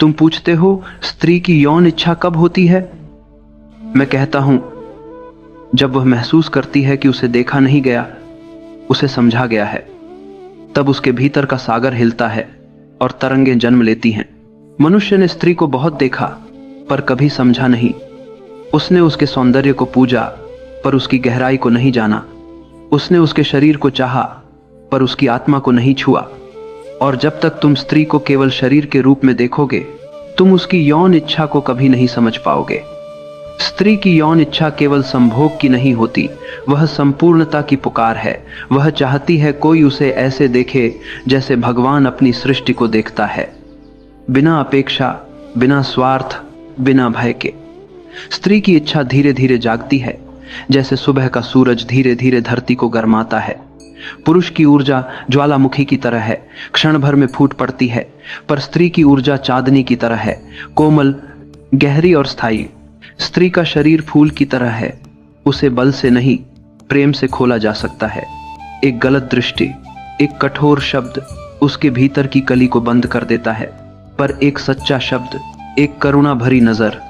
तुम पूछते हो स्त्री की यौन इच्छा कब होती है? मैं कहता हूं, जब वह महसूस करती है कि उसे देखा नहीं गया, उसे समझा गया है। तब उसके भीतर का सागर हिलता है और तरंगें जन्म लेती हैं। मनुष्य ने स्त्री को बहुत देखा पर कभी समझा नहीं। उसने उसके सौंदर्य को पूजा पर उसकी गहराई को नहीं जाना। उसने उसके शरीर को चाहा पर उसकी आत्मा को नहीं छुआ। और जब तक तुम स्त्री को केवल शरीर के रूप में देखोगे, तुम उसकी यौन इच्छा को कभी नहीं समझ पाओगे। स्त्री की यौन इच्छा केवल संभोग की नहीं होती, वह संपूर्णता की पुकार है। वह चाहती है कोई उसे ऐसे देखे जैसे भगवान अपनी सृष्टि को देखता है, बिना अपेक्षा, बिना स्वार्थ, बिना भय के। स्त्री की इच्छा धीरे धीरे जागती है, जैसे सुबह का सूरज धीरे धीरे धरती को गरमाता है। पुरुष की ऊर्जा ज्वालामुखी की तरह है, क्षण भर में फूट पड़ती है, पर स्त्री की ऊर्जा चांदनी की तरह है, कोमल, गहरी और स्थायी। स्त्री का शरीर फूल की तरह है, उसे बल से नहीं, प्रेम से खोला जा सकता है। एक गलत दृष्टि, एक कठोर शब्द उसके भीतर की कली को बंद कर देता है, पर एक सच्चा शब्द, एक करुणा भरी नजर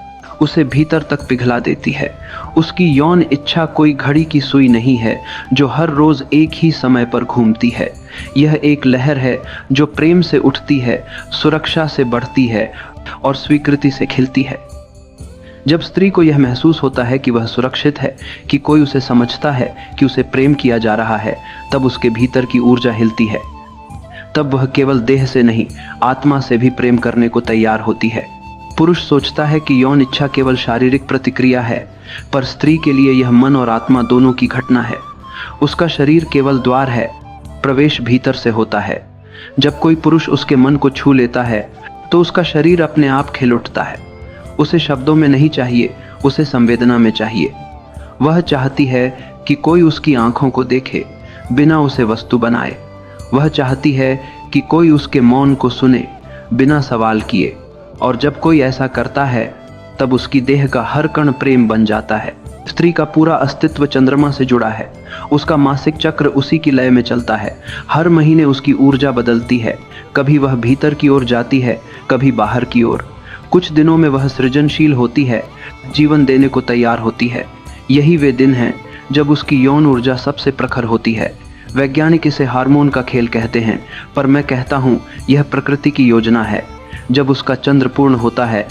उसे भीतर तक पिघला देती है। उसकी यौन इच्छा कोई घड़ी की सुई नहीं है जो हर रोज एक ही समय पर घूमती है। यह एक लहर है जो प्रेम से उठती है, सुरक्षा से बढ़ती है और स्वीकृति से खिलती है। जब स्त्री को यह महसूस होता है कि वह सुरक्षित है, कि कोई उसे समझता है, कि उसे प्रेम किया जा रहा है, तब उसके भीतर की ऊर्जा हिलती है। तब वह केवल देह से नहीं, आत्मा से भी प्रेम करने को तैयार होती है। पुरुष सोचता है कि यौन इच्छा केवल शारीरिक प्रतिक्रिया है, पर स्त्री के लिए यह मन और आत्मा दोनों की घटना है। उसका शरीर केवल द्वार है, प्रवेश भीतर से होता है। जब कोई पुरुष उसके मन को छू लेता है तो उसका शरीर अपने आप खिल उठता है। उसे शब्दों में नहीं चाहिए, उसे संवेदना में चाहिए। वह चाहती है कि कोई उसकी आंखों को देखे, बिना उसे वस्तु बनाए। वह चाहती है कि कोई उसके मौन को सुने, बिना सवाल किए। और जब कोई ऐसा करता है, तब उसकी देह का हर कण प्रेम बन जाता है। स्त्री का पूरा अस्तित्व चंद्रमा से जुड़ा है। उसका मासिक चक्र उसी की लय में चलता है। हर महीने उसकी ऊर्जा बदलती है, कभी वह भीतर की ओर जाती है, कभी बाहर की ओर। कुछ दिनों में वह सृजनशील होती है, जीवन देने को तैयार होती है। यही वे दिन हैं जब उसकी यौन ऊर्जा सबसे प्रखर होती है। वैज्ञानिक इसे हार्मोन का खेल कहते हैं, पर मैं कहता हूँ यह प्रकृति की योजना है। जब उसका चंद्र पूर्ण होता है,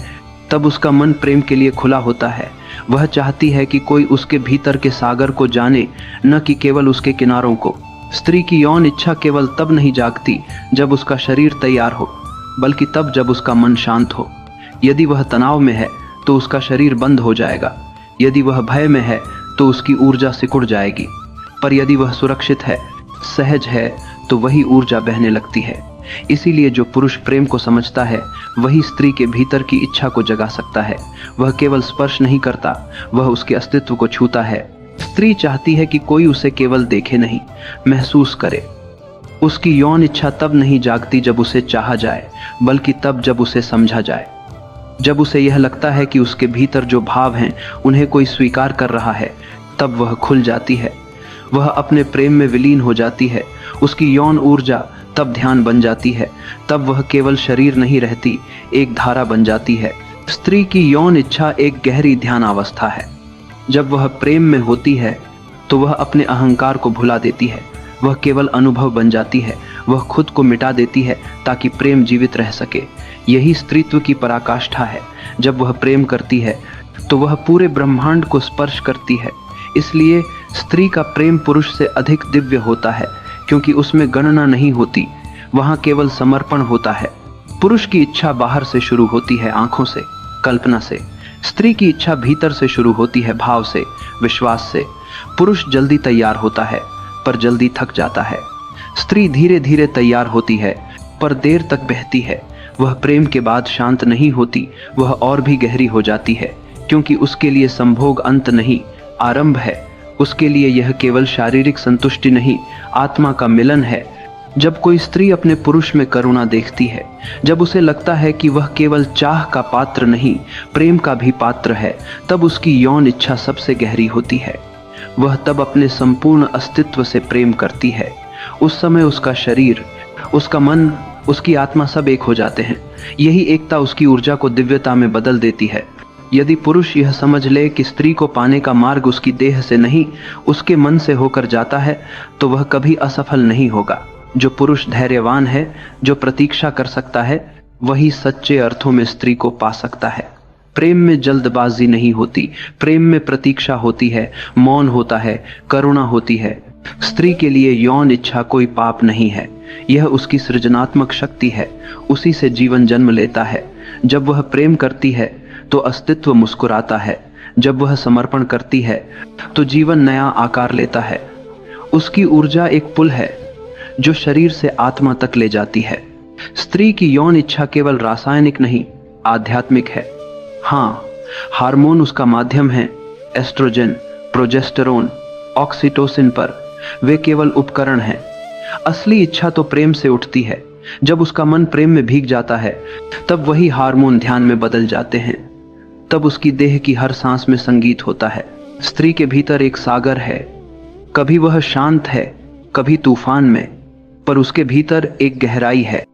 तब उसका मन प्रेम के लिए खुला होता है। वह चाहती है कि कोई उसके भीतर के सागर को जाने, न कि केवल उसके किनारों को। स्त्री की यौन इच्छा केवल तब नहीं जागती जब उसका शरीर तैयार हो, बल्कि तब जब उसका मन शांत हो। यदि वह तनाव में है तो उसका शरीर बंद हो जाएगा। यदि वह भय में है तो उसकी ऊर्जा सिकुड़ जाएगी। पर यदि वह सुरक्षित है, सहज है, तो वही ऊर्जा बहने लगती है। इसीलिए जो पुरुष प्रेम को समझता है, वही स्त्री के भीतर की इच्छा को जगा सकता है। वह केवल स्पर्श नहीं करता, वह उसके अस्तित्व को छूता है। स्त्री चाहती है कि कोई उसे केवल देखे नहीं, महसूस करे। उसकी यौन इच्छा तब नहीं जागती जब उसे चाहा जाए, बल्कि तब जब उसे समझा जाए। जब उसे यह लगता है कि उसके भीतर जो भाव हैं उन्हें कोई स्वीकार कर रहा है, तब वह खुल जाती है। वह अपने प्रेम में विलीन हो जाती है। उसकी यौन ऊर्जा तब ध्यान बन जाती है। तब वह केवल शरीर नहीं रहती, एक धारा बन जाती है। स्त्री की यौन इच्छा एक गहरी ध्यान अवस्था है। जब वह प्रेम में होती है तो वह अपने अहंकार को भुला देती है। वह केवल अनुभव बन जाती है। वह खुद को मिटा देती है ताकि प्रेम जीवित रह सके। यही स्त्रीत्व की पराकाष्ठा है। जब वह प्रेम करती है तो वह पूरे ब्रह्मांड को स्पर्श करती है। इसलिए स्त्री का प्रेम पुरुष से अधिक दिव्य होता है, क्योंकि उसमें गणना नहीं होती, वहां केवल समर्पण होता है। पुरुष की इच्छा बाहर से शुरू होती है, आंखों से, कल्पना से। स्त्री की इच्छा भीतर से शुरू होती है, भाव से, विश्वास से। पुरुष जल्दी तैयार होता है, पर जल्दी थक जाता है। स्त्री धीरे धीरे तैयार होती है, पर देर तक बहती है। वह प्रेम के बाद शांत नहीं होती, वह और भी गहरी हो जाती है, क्योंकि उसके लिए संभोग अंत नहीं, आरंभ है। उसके लिए यह केवल शारीरिक संतुष्टि नहीं, आत्मा का मिलन है। जब कोई स्त्री अपने पुरुष में करुणा देखती है, जब उसे लगता है कि वह केवल चाह का पात्र नहीं, प्रेम का भी पात्र है, तब उसकी यौन इच्छा सबसे गहरी होती है। वह तब अपने संपूर्ण अस्तित्व से प्रेम करती है। उस समय उसका शरीर, उसका मन उसकी आत्मा सब एक हो जाते हैं। यही एकता उसकी ऊर्जा को दिव्यता में बदल देती है। यदि पुरुष यह समझ ले कि स्त्री को पाने का मार्ग उसकी देह से नहीं, उसके मन से होकर जाता है, तो वह कभी असफल नहीं होगा। जो पुरुष धैर्यवान है, जो प्रतीक्षा कर सकता है, वही सच्चे अर्थों में स्त्री को पा सकता है। प्रेम में जल्दबाजी नहीं होती, प्रेम में प्रतीक्षा होती है, मौन होता है, करुणा होती है। स्त्री के लिए यौन इच्छा कोई पाप नहीं है, यह उसकी सृजनात्मक शक्ति है, उसी से जीवन जन्म लेता है। जब वह प्रेम करती है तो अस्तित्व मुस्कुराता है, जब वह समर्पण करती है तो जीवन नया आकार लेता है। उसकी ऊर्जा एक पुल है जो शरीर से आत्मा तक ले जाती है। स्त्री की यौन इच्छा केवल रासायनिक नहीं, आध्यात्मिक है। हाँ, हार्मोन उसका माध्यम है, एस्ट्रोजन, प्रोजेस्टेरोन, ऑक्सीटोसिन, पर वे केवल उपकरण हैं। असली इच्छा तो प्रेम से उठती है। जब उसका मन प्रेम में भीग जाता है, तब वही हार्मोन ध्यान में बदल जाते हैं। तब उसकी देह की हर सांस में संगीत होता है। स्त्री के भीतर एक सागर है, कभी वह शांत है, कभी तूफान में, पर उसके भीतर एक गहराई है।